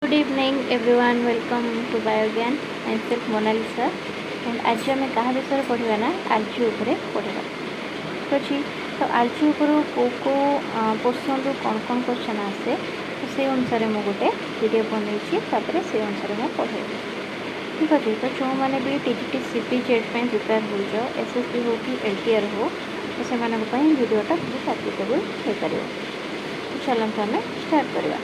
Good evening everyone, welcome to Biogan. I am self Monalisa and आज आम क्या विषय पढ़ा ना आलची उपरे पढ़ा ठीक अच्छे। तो आलची उपर को पोर्सन रु कौन कौन क्वेश्चन आसे तो से अनुसार मुझे गोटे वीडियो बनई से अनुसार मुझे पढ़े ठीक अच्छे। तो जो मैंने भी टीजीटी सीपी जेड प्रिपेयर हो एसएसबी हो कि एलटीआर हो तो से वीडियोटा बहुत एप्लिकेबल हो पार। तो चलते आम स्टार्ट करवा।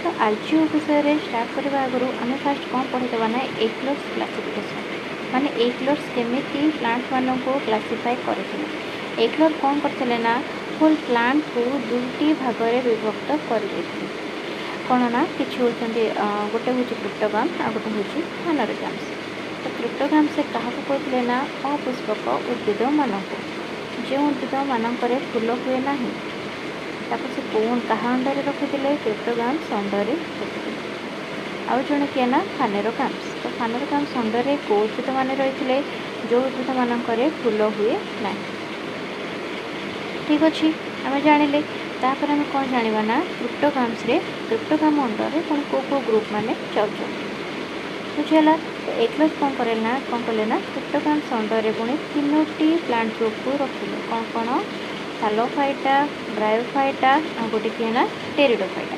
तो आलची विषय स्टार्ट करने आगु आम फास्ट कौन पढ़ीदेवा ना एक्लर्स क्लासिफिकेशन माने एक्लर्स केमिति प्लांट मान को क्लासीफाई करथिले। एक्लर कौन करथिले ना होल प्लांट को दुईटी भाग में विभक्त कर देथिले। कौन ना किछि होचंदी गोटे होची क्रिप्टोगाम आ गोटे होची फानोरोगाम्स। तो क्रिप्टोगाम से क्या कहते ना अपुष्पक उद्भिद मानक जो उद्भिद मानक फूल हुए ना ताको से कौन कहा अंडर रखिले क्रिप्टोगाम्स अंडर रखिले। आउ जड़े किए ना फानेरोगाम्स। तो फानेरोगाम्स अंडर कौ उद्भिद मान रही जो उद्भिद मानक फूल हुए ना ठीक अच्छे आम जानिले। तापर आम कौन जाना ना क्रिप्टोगाम्स क्रिप्टोगाम अंडर कौन को ग्रुप माने चल बुझेगा। तो एक्लर्स कौन करे ना कौन कले ना क्रिप्टोगाम्स अंडर पुणी तीनोटी प्लांट ग्रुप को रखिले कौन कौन सालोफाइटा ब्रायोफाइटा आ गोटे किए ना टेरिडोफाइटा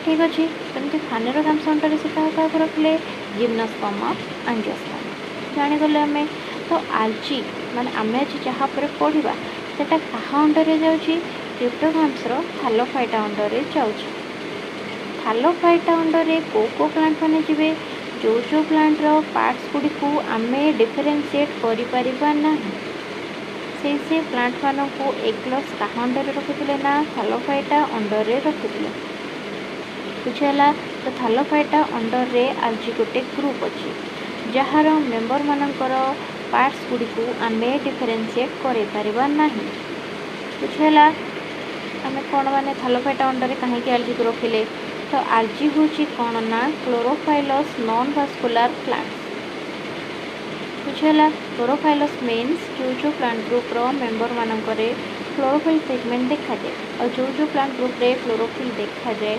ठीक अच्छे। तो फानेरोगाम्स अंडर से क्या रखिले जिम्नोस्पर्म एंजियोस्पर्म जानीगले आम। तो आलची माने आम आज जहाँ पर पढ़ा सेटा क्या अंडर जाऊँगी क्रिप्टोगाम्स थालोफाइटा अंडर जाऊँगी। थालोफाइटा अंडर को प्लांट मैंने जी जो प्लांट पार्ट्स गुड़ी को आम डिफरेन्सीएट कर से प्लांट मान को एक्लर्स क्या अंडर रखिले ना थालोफाइटा अंडर रखिले बुझेगा। तो थालोफाइटा अंडर आलची गोटे ग्रुप अच्छी जार मेंबर मानकर पार्ट्स गुड़ी को आम डिफरेन्सीएट कर बुझेगा। आम कौन मैंने थालोफाइटा अंडर कहीं आलची को रखिले। तो आलची हूँ कौन ना chlorophyllous non vascular plants बुझेगा। Chlorophyllous means जो प्लांट ग्रुप मेंबर मानक क्लोरोफिल पिगमेंट देखा जाए और जो प्लांट ग्रुप रे क्लोरोफिल देखा जाए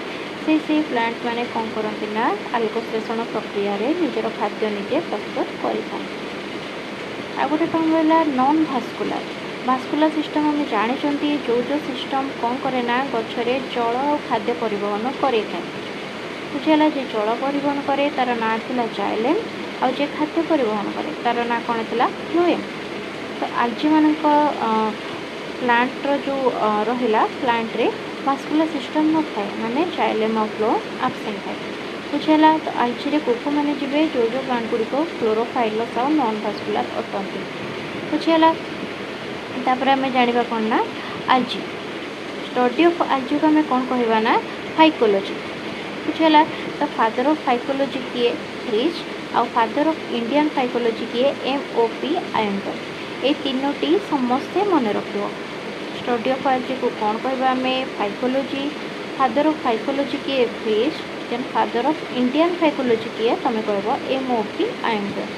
से प्लांट माने कौन करती ना आल्कोश्लेषण प्रक्रिया रे निजर खाद्य निजे प्रस्तुत करें। आ गोटे कौन रहा नॉन भास्कुलर भास्कुलर सिस्टम आम जानी जो सिस्टम कौन करे ना गचरे जल और खाद्य परिवहन करे बुझेगा। जे जल परिवहन करे तार ना थिला जाइलेम और जे खाद्य परिवहन करे तार ना कौन थिला फ्लोएम। तो आलची मान प्लांट जो रहा प्लांट रे भास्कुलर सिस्टम न थाए माने जाइलेम और फ्लो एब्सेंट थाए बुझेगा। तो आलची कोको मैंने जी जो प्लांट गुड़िक क्लोरोफाइलस और नॉन भास्कुलर अटंती बुझेगा। तापर आम जाना कौन ना आलची स्टडी ऑफ आलची को आम कौन कहवा ना फाइकोलॉजी बुझेगा। तो फादर ऑफ फाइकोलॉजी किए रिच आउ फादर ऑफ इंडियन फाइकोलॉजी किए MOP आयंगर ये तीनोटी समस्ते मन रख। स्टडी ऑफ आलची को कौन कहवा आम फाइकोलॉजी फादर ऑफ फाइकोलॉजी किए रिच देन फादर ऑफ इंडियन फाइकोलॉजी किए तुम कह MOP आयंगर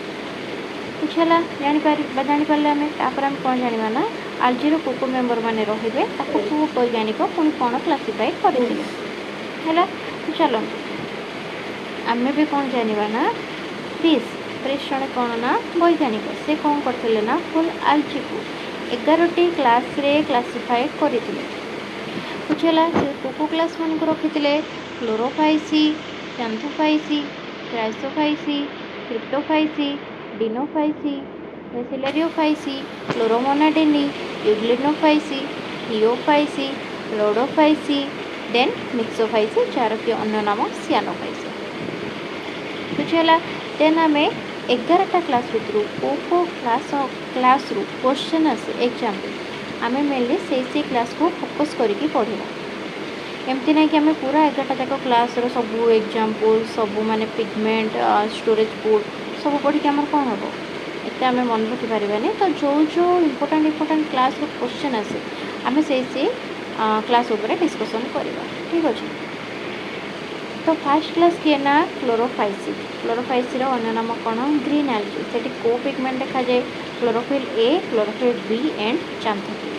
बुझेगा। जापारे आम तापर आम कौन जाना ना आलचीर कोको मेंबर मैंने रे वैज्ञानिक पुणी कौन क्लासीफाई करें। चलो आम भी कौन जाना ना प्रिस जड़े कौन ना वैज्ञानिक से कौन करते ना फुल आलची को 11टी क्लास रे क्लासीफाई करते बुझेगा। से कोको क्लास मान को रखिते chlorophyceae xanthophyceae chrysophyceae cryptophyceae dinophyceae सिलेरियोफाइसी क्लोरोमोनाडेनी यूग्लिनोफाइसी नियोफाइसी रोडोफाइसी देन मिक्सोफाइसी जार कि अन्य नाम सियानोफाइसी बुझेगा। देन आम 11टा क्लास भितर को क्लास रू क्वेश्चन आसे एग्जाम आम मेनली से क्लास को फोकस करके पढ़ा एमती ना कि आम पूरा 11टा जाक क्लास सब एग्जाम्पल सब माने पिगमेंट स्टोरेज बोर्ड सब पढ़ी आम कौन हम एत आम मन रखिपारे। तो जो इम्पोर्टाट क्लास रो क्वेश्चन आसे आम से क्लास उपर डिस्कसन करवा ठीक अच्छे। तो फास्ट क्लास किए ना क्लोरोफाइसी अन्य नाम कौन ग्रीन आलची से को पिगमेंट देखा जाए chlorophyll A chlorophyll B and xanthophyll.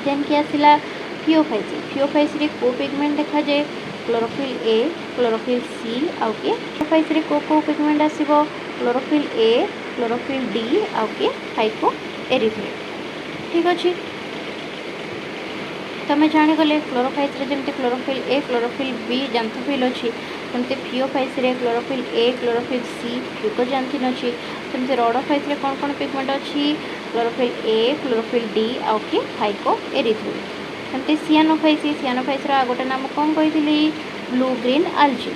Then क्या आसला फिओफाइसी को पिगमेंट देखा जाए क्लोरोफिल ए, क्लोरोफिल सी आउ के फाइस रे को pigment आसीबो chlorophyll A, chlorophyll D आउ के फाइको एरिथ्रेट। ठीक अछि तमें जाणीगले क्लोरोफाइस रे जमती क्लोरोफिल ए, क्लोरोफिल बी जांथोफिल अच्छी सेमती फियोफाइस रे क्लोरोफिल ए, क्लोरोफिल सी फ्यूकोजांथिन अच्छी सेमती रोडोफाइस रे कौन कौन पिगमेंट अच्छी क्लोरोफिल ए, क्लोरोफिल डी आउ कि फाइको एरिथ्रोइड। सेमती सियानोफाइस आ गोटे नाम कौन कही ब्लू ग्रीन आल्जी।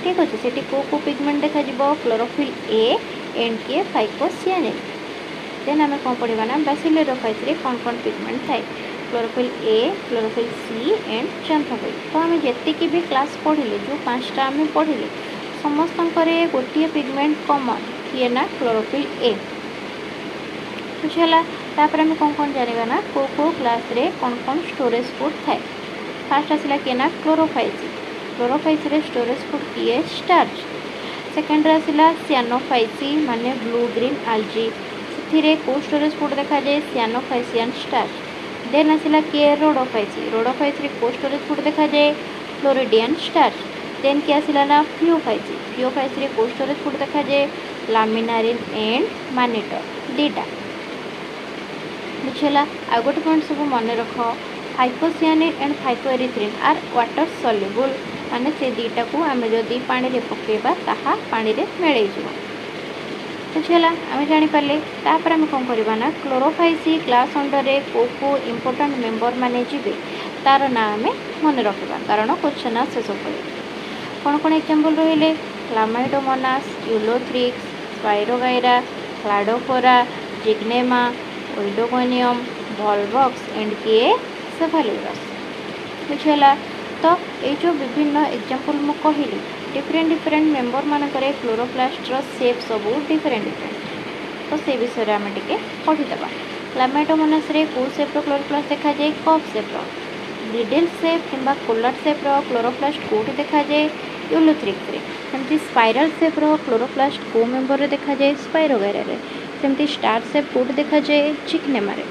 ठीक अच्छे से को पिगमेंट देखा क्लोरोफिल ए एंड के फाइको सियानिन। देन आम कौन पढ़ा ना बैसिलोरोफाइस रे कौन कौन पिगमेंट थाए chlorophyll A, chlorophyll C and xanthophyll. तो आम जी भी क्लास पढ़िले जो 5टा आम पढ़िले समस्त गोटे पिगमेंट कॉमन किए ना क्लोरोफिल ए। बुझेगा तापर आम कौन कौन जाना ना को क्लास रे कौन कौन स्टोरेज फुड थाए। फास्ट आसला किए ना क्लोरोफाइस रे स्टोरेज फुड किए स्टार्च। सेकेंड आसला सियानोफाइसी माने ब्लू ग्रीन आल्जी से को स्टोरेज फुड देखा जाए सियानोफाइसियन स्टार्च। देन आसला किए रोडोफाइस रे को स्टोरेज फुड देखा जाए फ्लोरिडियन स्टार्च। देन किए आसला ना फियोफाइस रे को स्टोरेज फुड देखा जाए लामिनारिन एंड मानिटर दीटा। बुझेगा आ गोटे पॉइंट सब मन रख फाइकोसियानिन and phycoerythrin are water soluble माने से दीटा को आम जदि पानी रे पकेबा ताहा पानी रे मेळै जिवो। बुझेगा आम जापारे तापर आम कौन करवा ना क्लोरोफाइसी क्लास अंडर को इम्पोर्टाट मेंबर माने जिबे तार ना आम मन रखा कारण क्वेश्चन आसे सब कौन कौन एग्जांपल रहिले Chlamydomonas, Ulothrix, spirogyra, क्लाडोफोरा, जिग्नेमा, ओइडोगोनियम, Volvox and के सेफालुरस। बुझेगा तो ये जो विभिन्न एग्जांपल मु कहली डिफरेंट मेंबर मानक क्लोरोप्लास्ट शेप सब डिफरेंट तो से विषय आम टे पढ़ीदे। क्लामाइडोमोनास रे को शेप्र क्लोरोप्लास्ट देखा जाए कप शेप्र, ग्रिडल शेप कि कोलर शेप्र क्लोरोप्लास्ट कोटी देखा जाए यूलोथ्रिक्स रे, सेमती स्पाइराल शेप्र क्लोरोप्लास्ट को मेंबर रे देखा जाए स्पाइरोगाइरा रे, सेमती स्टार शेप कोटी देखा जाए जिग्नेमा रे।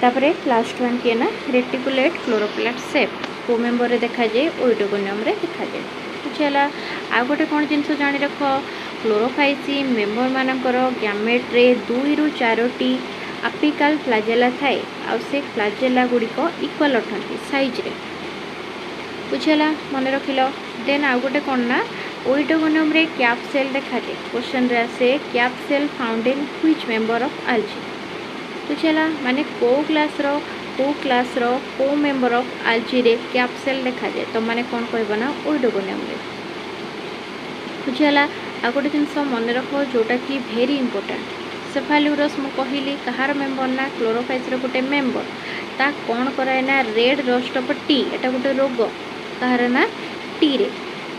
तापरे लास्ट वन किए ना रेटिकुलेट क्लोरोप्लास्ट शेप को मेंबर रे देखा जाए ओइडोगोनियम रे देखा जाए। बुझेगा आ गोटे कौन जिन जानी रख क्लोरोफाइसी मेंबर मानकर गैमेट रे 2 ରୁ 4टी आपिकल फ्लाजेला थाए आ से फ्लाजेला गुड़िक इक्वाल अटंती साइज रे। बुझेगा मन रखिल। देन आ गोटे कौन ना ओइडोगोनियम रे कैप सेल देखा जाए क्वेश्चन रे आसे cap cell found in which member of algae. बुझेगा माने को क्लास रो को मेंबर ऑफ आल्जी रे कैप सेल देखा जाए तो माने कौन कहबो ना ओइडोगोनियम रे। बुझेगा आ गोटे जिनस मन रख जोटा कि भेरी इंपोर्टेंट सेफालुरस मु कहली कहार मेंबर ना क्लोरोफाइस रो गोटे मेंबर ता कौन कराए ना रेड रस्ट ऑफ टी एटा गोटे रोग कहार ना टी रे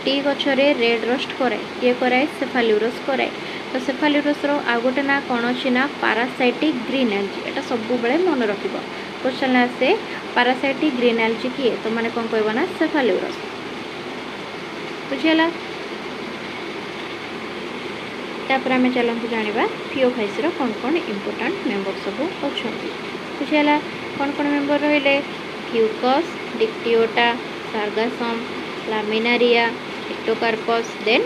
टी गछरे रेड रस्ट कराए ये कराए सेफालुरस कराए। तो सेफालुरस रो आ गोटे ना कौन अछि ना पैरासाइटिक ग्रीन एल्जी एटा सब बेले मन रखिबो क्वेश्चन आसे पैरासाइटिक ग्रीन एल्जी किए तो माने कौन कहबो ना सेफालुरस। बुझियला तापर आम चलते जाना फियोफाइस रो कौन कौन इम्पोर्टाट मेंबर सब अच्छा। बुझेगा कौन कौन मेंबर रहिले fucus, dictyota, sargassum, laminaria, ectocarpus then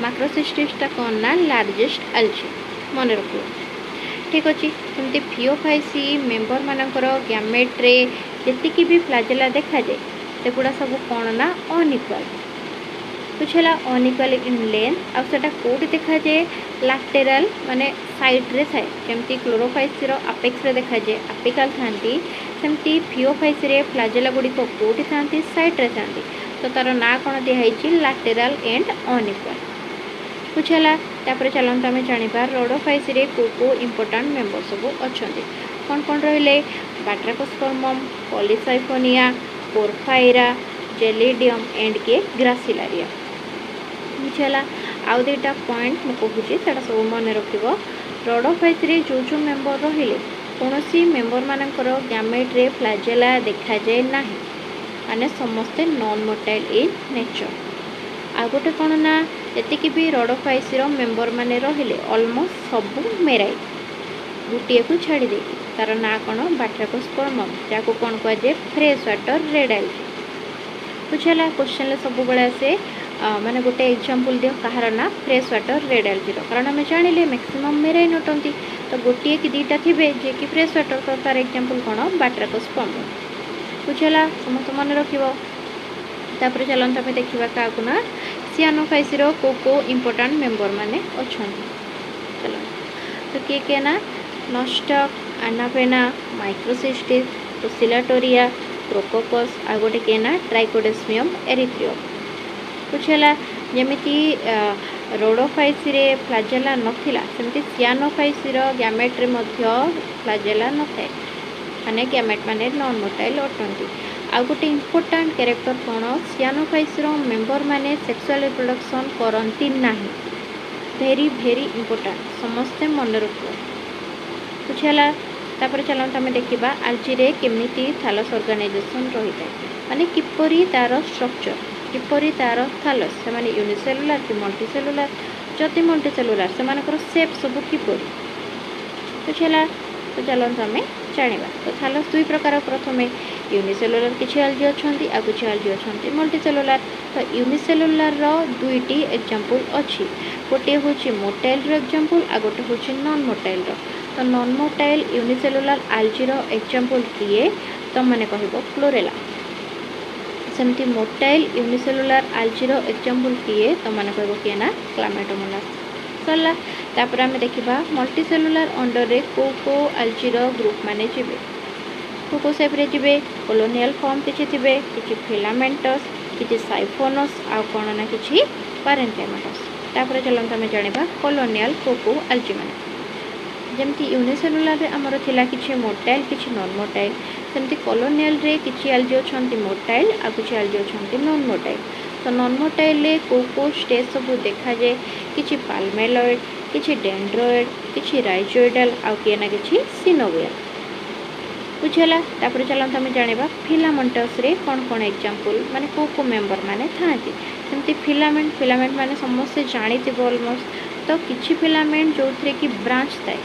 macrocystis कौन ना लार्जेस्ट एल्जी मन रखो। ठीक अच्छे सेमती फियोफाइसी मेंबर मानकर गैमेट रे जी भी फ्लाजेला देखा जाए सेगुड़ा सब कौन ना अनइक्वाल। बुझेगा अनइक्वाल इन लेंथ आउटा कौटी देखा जाए लैटेरल माने साइड रे थाए जमती क्लोरोफाइस रो अपेक्स रे देखा जाए अपिकल थांती सेमती फियोफाइस रे फ्लाजेला गुड़िक कौटी थांती साइड रे थांती तो तार ना कौन दिखाई लैटेरल एंड अनइक्वाल। बुझेगा तापर चलते आम जाना रोडोफाइस रे को इम्पोर्टाट मेंबर सब अच्छा कौन कौन रहिले बाट्राकोस्पर्मम, पॉलीसाइफोनिया, पोरफाइरा, जेलिडियम एंड के ग्रासिलारिया। बुझेगा आउ दुईटा पॉइंट मुझे सब मन रख रोडोफाइस रे जो मेंबर रहिले कौन सी मेंबर मानकर गैमेट रे फ्लाजेला देखा जाए ना माने समस्ते नॉन मोटाइल इन नेचर। आ गोटे कौन ना जी भी रोडोफाइस रो मेंबर माने रहिले ऑलमोस्ट सब मेराइल गोटे को छाड़ी दे तार ना कौन बाट्राकोस्पर्मम जाको कौन कहुए फ्रेश वाटर रेड एल्जी। बुझेगा क्वेश्चन सब बड़े से माने गोटे एग्जांपल दियो कहार ना फ्रेश वाटर रेड एलजी कारण आम जानिले मैक्सिमम मेराइन अटंती तो गोटे कि दुईटा थे जे कि फ्रेश वाटर तो तार एग्जांपल कौन बाट्राकस पम्प बुझेगा समस्त मन रखिबो तापर चलते आम देखा क्या ना सियानोफाइसी को इम्पोर्टाट मेम्बर माने अच्छा चलो तो किए ना नॉस्टक एनाफेना माइक्रोसिस्टिस टोसिलाटोरिया प्रोकोकस आ गोटे किए ना ट्राइकोडेस्मियम एरिथ्रियम बुझेगा जमीती रोडोफाइसी रे फ्लाजेला नथिला सेमती सियानोफाइसी गैमेट्रे फ्लाजेला न थाए माने गैमेट माने नॉन मोटाइल अटंती आ गोटे इम्पोर्टाट कैरेक्टर कौन सियानोफाइसी मेम्बर माने सेक्सुअल रिप्रोडक्शन करती ना भेरी भेरी इम्पोर्टाट समस्ते मन रखो बुझेगा तापर चलते आम देखा आलजी केमिति थालस ऑर्गेनाइजेशन रही है माने किपरि तार स्ट्रक्चर किपरि तार थालस से माने यूनिसेलुलार कि मल्टीसेलुलार जदि मल्टीसेलुलार से सेप सब किपरि बुझेगा तो चलते आम जाना तो थालस दुई प्रकार प्रथम यूनिसेलुलार किसी आलजी अच्छा आ किसी आलजी अच्छा मल्टीसेलुलार तो यूनिसेलुलार दुईटी एग्जांपल अच्छी गोटे हूँ मोटाइल एग्जांपल आ गोटे हूँ नॉन मोटाइल तो नॉन मोटाइल यूनिसेलुलार आलजीर एग्जांपल किए तो मैंने कह क्लोरेला सेमती मोटाइल यूनिसेलुलार आलजीर एग्जांपल किए तो मैंने कह किए ना क्लामेटोमोनास सरला तापर आम देखा मल्टीसेलुलार अंडर रे को आलजीर ग्रुप माने जीवे को सेप रे जीवे कॉलोनियल फॉर्म किछि थिबे किछि फिलामेंटस किछि साइफोनस आ कोन ना किछि पारेन्काइमाटस तापर चलंत आम जानिबा कॉलोनियल कोको आलजी माने जमती यूनिसेलुलार रे हमर थिला किछि मोटाइल किछि नॉन मोटाइल सेमती कॉलोनियल रे किछि आलजी अछंती मोटाइल आ किछि आलजी अछंती नॉन मोटाइल तो नॉन मोटाइल रे को स्टेज सब देखा जाए किछि पाल्मेलॉइड किछि डेंड्रोइड किछि राइजोइडल आ किए ना किछि सिनोवियल बुझेगा तापर चलते आम जाना फिलामेंटस रे कौन कौन एग्जांपल माने को मेम्बर माने थांती सेमती फिलामेंट माने समस्ते जानी ऑलमोस्ट तो किछि फिलामेंट जो थे कि ब्रांच थाए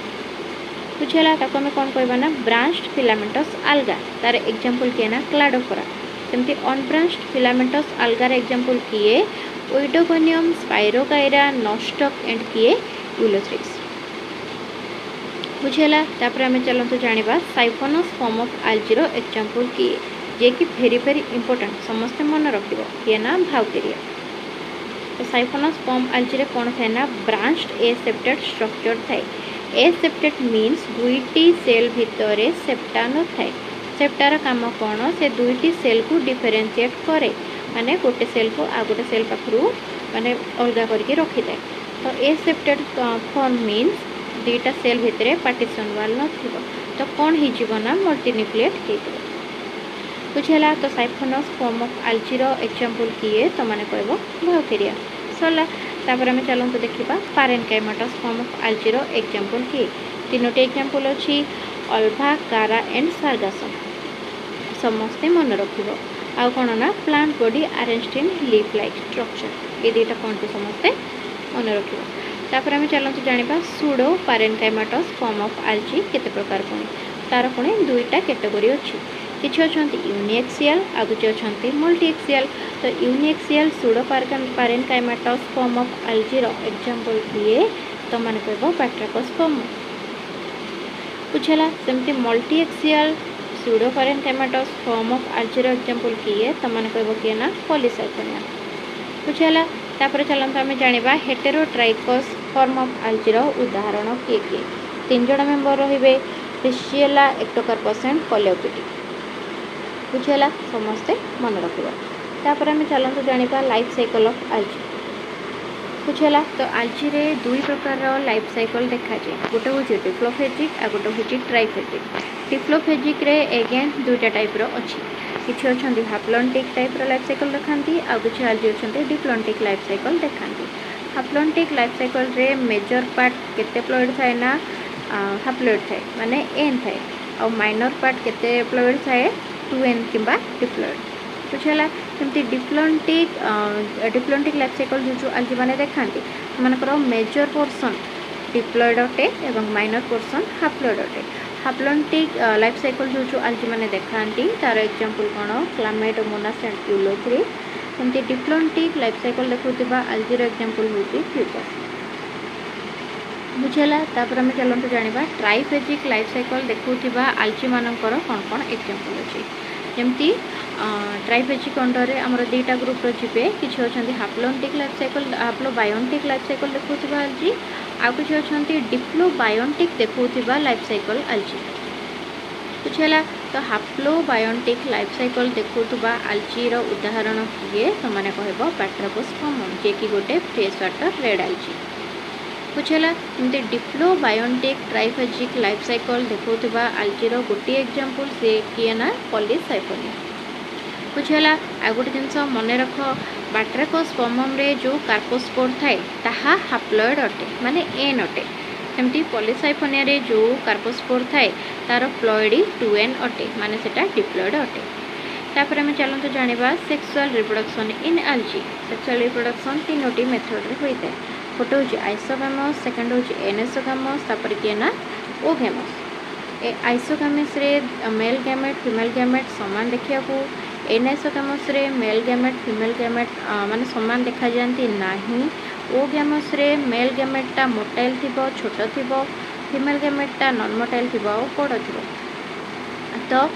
बुझेगा ताको आम कौन कहबा ना ब्रांच्ड फिलामेंटस आल्गा तार एग्जांपल किए ना क्लाडोफोरा सेमती अनब्रांच्ड फिलामेंटस आल्गार एग्जांपल किए ओइडोगोनियम स्पाइरोकाइरा नॉस्टक एंड किए यूलोथ्रिक्स बुझेगा तापर आम चलते जाना साइफोनस फॉर्म ऑफ आलजीर एग्जांपल किए जे कि भेरी भेरी इंपोर्टेंट समस्ते मन रखिबो किए ना भाउकेरिया तो साइफोनस फॉर्म आलजीरे कौन थाए ना ब्रांच्ड एसेप्टेड स्ट्रक्चर थाए एसेप्टेड मीन्स दुईटी सेल भितर सेप्टा न थाए सेप्टार काम कौन से दुईटी सेल को डिफरेंशिएट करे माने गोटे सेल को आ गोटे सेल पाखरु माने अलगा करके रखी थाए तो एसेप्टेड फॉर्म मीन्स दुईटा सेल भितर पार्टीशन वाल न तो कौन हो ना मल्टीन्यूक्लिएट हो बुझेगा तो साइफोनस फॉर्म ऑफ आलजीर एग्जांपल किए तो मैंने कह भाउकेरिया सरला तापर आम चलते देखा पारेन्काइमाटस फॉर्म ऑफ आलजीर एग्जांपल किए तीनोटी एग्जांपल अच्छी अल्भा कारा एंड सार्गासम समस्ते मन रखिबो आ कौन ना plant body arranged in leaf like structure ये दुईटा कौन समस्ते मन रखिबो तापर आम चलते जाना सुडो पारेन्काइमाटस फॉर्म ऑफ आलजी केते प्रकार पुणी तार पुणी दुईटा कैटेगरी अच्छी किसी अच्छा यूनिएक्सियल आ किसी अच्छा मल्टीएक्सियल तो uniaxial pseudo parenchymatous form of आलजीर एग्जांपल किए तो मैंने कह बाट्राकस फॉर्म बुझेगा सेमती multiaxial pseudo parenchymatous form of आलजीर एग्जांपल किए तो मैंने कह किए ना पॉलीसाइथोनिया बुझेगा तापर चलते आम जाना हेटेरोट्राइकस फॉर्म ऑफ आलजीर उदाहरण किए किए तीन जन मेम्बर रे फिशिएला एक्टोकार्पस एंड कोलेओपिडी बुझेगा समस्ते मन रखा तापर आम चलते जाना लाइफ साइकिल ऑफ आलजी बुझेगा तो आलजी रे दुई प्रकार लाइफ साइकिल देखा जाए गोटे हूँ डिप्लोफेजिक आ गोटे हूँ ट्राइफेजिक डिप्लोफेजिक रे एगेन दुईटा टाइप अच्छी किसी अच्छा हाप्लॉन्टिक टाइप लाइफ साइकिल देखती आ किसी आलजी अच्छा डिप्लॉन्टिक लाइफ साइकिल देखती हाप्लॉन्टिक लाइफ साइकिल रे मेजर पार्ट केते प्लॉइड थाए ना हाप्लॉइड थाए माने एन थाए और माइनर पार्ट केते प्लॉइड थाए 2n किंबा डिप्लॉइड बुझेगा सेमती डिप्लॉन्टिक लाइफ साइकिल जो आलजी मैंने देखा मनकर मेजर पोर्सन डिप्लॉयड अटे एवं माइनर पोर्सन हाफ्लॉयड अटे। हाप्लॉन्टिक लाइफ साइकिल जो आल्जी मैंने देखा तार एग्जांपल कौन क्लामाइडोमोनास एंड यूलोथ्रिक्स। सेमती डिप्लॉन्टिक लाइफ साइकिल देखुवा आल्जीर एग्जांपल होची फ्यूकस। बुझेला तापर आम चलते जाना ट्राइफेजिक लाइफ साइकिल देखुवा आल्जी मानकर कौन कौन एग्जांपल अच्छी। जमती ट्राइफेजिक अंडर आमर दुईटा ग्रुप जी किसी अच्छा हाप्लॉन्टिक लाइफ साइकिल हाप्लोबायोन्टिक लाइफ साइकिल देखुवा आल्जी आउ किसी अच्छा डिप्लोबायोन्टिक देखुवा लाइफ साइकिल आल्जी। बुझेला तो हाप्लोबायोन्टिक लाइफ साइकिल देखुवा आल्जीर उदाहरण किए तो मैंने कह पैट्राकोस कॉमन जे कि गोटे फ्रेश वाटर रेड आल्जी। बुझेला एमती डिप्लोबायोन्टिक ट्राइफेजिक लाइफ साइकिल देखुवा आल्जीर गोटे एग्जांपल से किए ना पॉलीसाइफोनिया। बुझेला आ गोटे जिनस मन रख बाट्राकोस पमम रे जो कार्पोस्पोर थाए ताहा हाप्लॉयड अटे माने एन अटे। सेमती पॉलीसाइफोनिया रे जो कार्पोस्पोर थाए तार प्लॉयडी 2n अटे माने सेटा डिप्लॉयड अटे। तापर आम चलते जाना sexual reproduction in algae. Sexual reproduction तीनोटी मेथड रे होता है। गोटे हूँ आइसोगामस, सेकेंड हूँ एनेसोगामस, तापर किए ना ओगेमस। आइसोगामस रे मेल गैमेट फीमेल गैमेट सामान देखा। एनेसोगामस रे मेल गैमेट फीमेल गैमेट माने सामान देखा जाती नहीं। ओगेमस रे मेल गैमेटा मोटाइल थिबो छोट थिबो, फीमेल गैमेटा नॉन मोटाइल थिबो बड़ थिबो। तो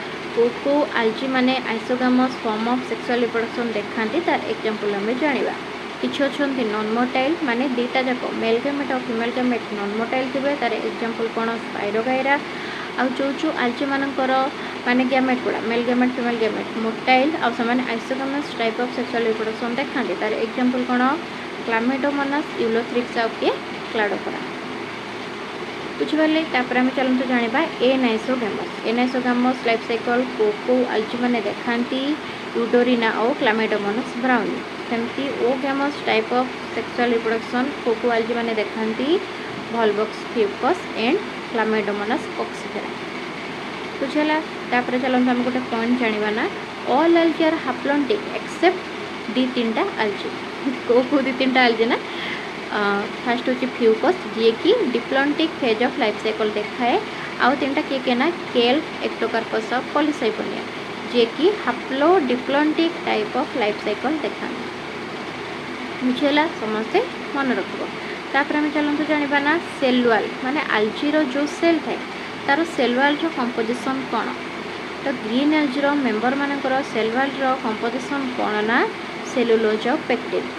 को आल्जी माने आइसोगामस फॉर्म ऑफ सेक्सुअल रिप्रोडक्शन देखाती तार एग्जांपल हमें जानिबा। किछि अछंती नॉन मोटाइल माने दीटा जाक मेल गैमेट और फीमेल गैमेट नॉन मोटाइल थिबे तार एग्जांपल कोन स्पाइरोगाइरा। आ जो आल्जी मानकर माने गैमेट गुड़ा male gamete female gamete motile आ समान isogamous type of sexual reproduction देखाती तार एग्जांपल कोन क्लामाइडोमोनास यूलोथ्रिक्स आ के क्लाडोफोरा। बुझिपारे तापर आम चलते जाना एनाइसोगामस। एनाइसोगामस लाइफ साइकिल को आल्जी मैंने देखाती यूडोरिना और क्लामाइडोमोनास ब्राउनी। सेमती ओगेमस टाइप ऑफ सेक्सुअल रिप्रोडक्शन को आल्जी मैंने देखाती वॉल्वॉक्स फ्यूकस एंड क्लामाइडोमोनास ऑक्सीफेरा। बुझेला तापर चलते आम गोटे पॉइंट जाना ना ऑल आल्जी आर हाप्लॉन्टिक एक्सेप्ट दी तीनटा आल्जी। को दी तीनटा आल्जी ना फास्ट हूँ फ्यूकस जी कि diplontic phase of life cycle देखाए। आउ तीनटा किए ना केल्प एक्टोकार्पस ऑफ पॉलीसाइफोनिया जे कि हाप्लो diplontic type of life cycle देखा। बुझेला समस्ते मन रखो। तापर आम चलते जाना ना सेलुआल माने आल्जीर जो सेल थाए तार सेलुआल कंपोजिशन कौन। तो ग्रीन आल्जीर मेंबर मानकर सेलुआल कंपोजिशन कौन ना सेलुलोज ऑफ पेक्टिन।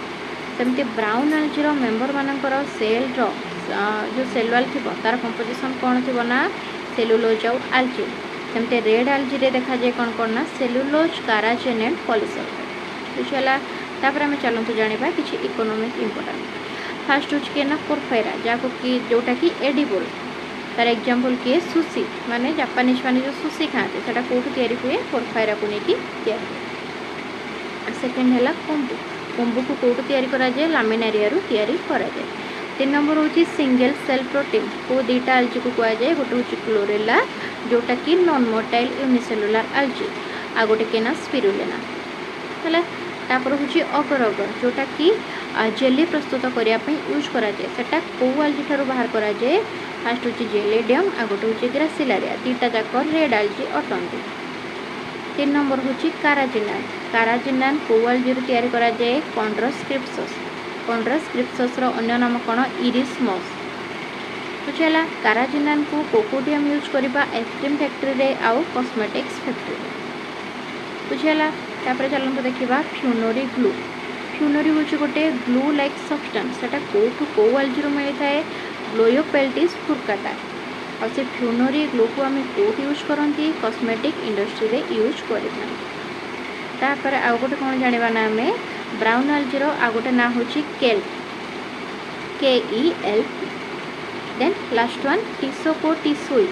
सेमती ब्राउन आल्जीर मेंबर मानकर सेल जो सेलुआल थी तार कंपोजिशन कौन थी ना सेलुलोज ऑफ आल्जिन। सेमती रेड आल्जी रे देखा जाए कौन कौन ना सेलुलोज काराजेन एंड पॉलीसल्फेट। बुझेला तापर आम चलते जाना किसी इकोनॉमिक इंपोर्टेंट। फास्ट हूँ किए ना पोरफायरा जहाँ कि जोटा कि एडिबल तार एग्जांपल किए सुशी माने जापानीज माने जो सुशी खाते सेटा कोठू तैयारी हुए पोरफायरा को लेकिन तैयारी। सेकेंड है कोम्बु। कोम्बु को कोठू तैयारी करा जाए लामिनारिया रु तैयारी करा जाए। 3 नंबर हूँ सिंगल सेल प्रोटीन को दुईटा आल्जी को कहुए गोटे हूँ क्लोरेला जोटा कि नॉन मोटाइल यूनिसेलुलार आल्जी आ गोटे केना स्पिरुलिना है। तापर हूँ अगर अगर जोटा कि जेली प्रस्तुत करने यूज करा जाए सेटा को आल्जी ठारू बाहर करा जाए। फास्ट हूँ जेलेडियम आ गोटे हूँ ग्रासिलारिया दुईटा जाक रेड आल्जी अटंती। 3 नंबर हूँ काराजिनान। काराजिनान को आल्जी तैयारी करा जाए कॉन्ड्रोस्क्रिप्सस। कॉन्ड्रोस्क्रिप्सस अन्य नाम कौन इरिस्मस। बुझेला काराजिनान को कोकोडियम यूज करवा आइसक्रीम फैक्ट्री रे आउ कॉस्मेटिक्स फैक्ट्री। बुझेला तापर चलते देखा फ्यूनोरी ग्लू। फ्यूनोरी हूँ गोटे ग्लू लाइक सब्सटेंस सेटा कोठू को आल्जी मिलता है ग्लोयोपेल्टिस फुर्काटा। और से फ्यूनोरी ग्लू को आम कोट यूज करती कॉस्मेटिक इंडस्ट्री रे यूज करता। तापर आउ गोटे कौन जाना ना आम ब्राउन आल्जीर आ गोटे ना हूँ kelp KELP। Then last one टिसोकोटिसोई।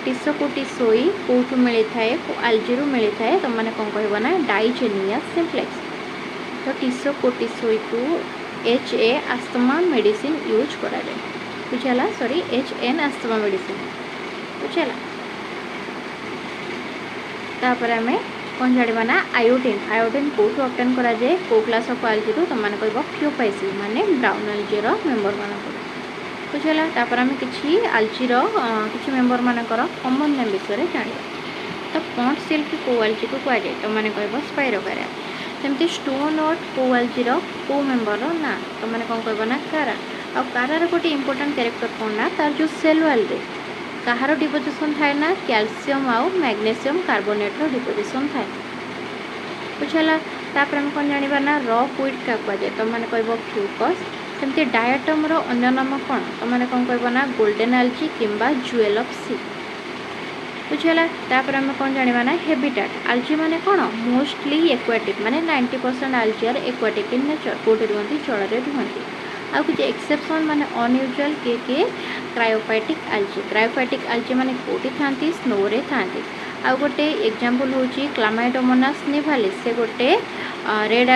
टिसोकोटिसोई कोठू मिलता है को आल्जी मिलता है तो मैंने कौन कह ना डाइजेनिया सिम्प्लेक्स। तो टिसोकोटिसोई को HA आस्थमा मेडिसिन यूज करा जाए। बुझेला सॉरी HN आस्थमा मेडिसिन। बुझेला तापर आम कौन जाना ना आयोडीन। आयोडीन कोठू ऑब्टेन करा जाए को क्लास ऑफ आल्जी तो मैंने कह फ्यूपाइसिन माने ब्राउन आल्जीर मेंबर मान। बुझीगला तापर आम कि आलचीर किसी मेम्बर मानकर कॉमन नेम विषय जाना। तो पॉन्ड सिल्क को आलची को कहुए तो मैंने कह स्पाइरोकारा सेमती स्टोन ओट को आलचीर को मेम्बर ना तो मैंने कौन कह ना कारा आ कारार गोटे इंपोर्टाट क्यारेक्टर कौन ना तार जो सेल वाल कहार डिपोजिशन थाए ना कैल्शियम आउ मैग्नेशियम कार्बोनेट डिपोजिशन थाए। बुझेगा तापर आम कौन जाना ना रफ व्हीट क्या कहुए तो मैंने कह फ्यूकस सेमती डायटम अन्य नाम कौन तो मैंने कौन कह ना गोल्डन आलची किंबा ज्वेल ऑफ सी। बुझेगा तापर आम कौन जाना ना हेबिटाट आलची माने कौन मोस्टली एक्वाटिक माने 90% आलची आर एक्वाटिक इन नेचर कोटे रुहती जल रुहती आउ कुछ एक्सेप्शन माने अनयूजुअल किए क्रायोफाइटिक क्रायोफाइटिक आलची माने कोटी थांती स्नो रे थांती आउ गोटे एग्जांपल होची क्लामाइडोमोनास निभालिस से गोटे रेड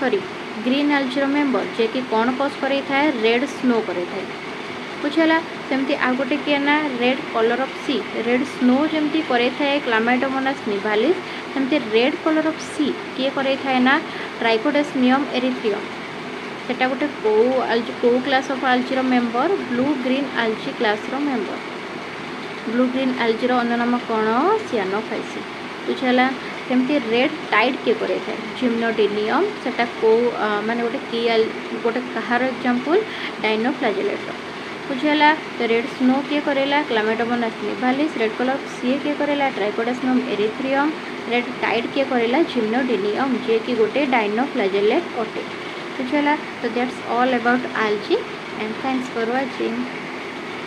सॉरी ग्रीन आलचीर मेम्बर जे कि कौन कज करे थाए रेड स्नो करे थाए। बुझेगा सेमती आ गोटे किए ना red colour of sea red snow जमती करे थाए क्लामाइडोमोनास निभालिस सेमती रेड कलर ऑफ सी किए करे थाए ना ट्राइकोडेस्मियम एरिथ्रियम सेटा गोटे को क्लास ऑफ आलचीर मेम्बर ब्लू ग्रीन आलची क्लास रो मेम्बर ब्लू ग्रीन आलचीर अन्य नाम कौन सियानोफाइसी। बुझेगा सेमती रेड टाइड किए करे थाए जिम्नोडिनियम सेटा को माने गोटे की गोटे कहार एग्जांपल डाइनोफ्लाजेलेट। बुझेगा तो रेड स्नो किए करेला क्लामाइडोमोनास निभालिस रेड कलर सी किए करेला ट्राइकोडेस्मियम एरिथ्रियम रेड टाइड किए करेला जिम्नोडिनियम जे कि गोटे डाइनोफ्लाजेलेट अटे। बुझेगा तो that's all about algae and thanks for watching।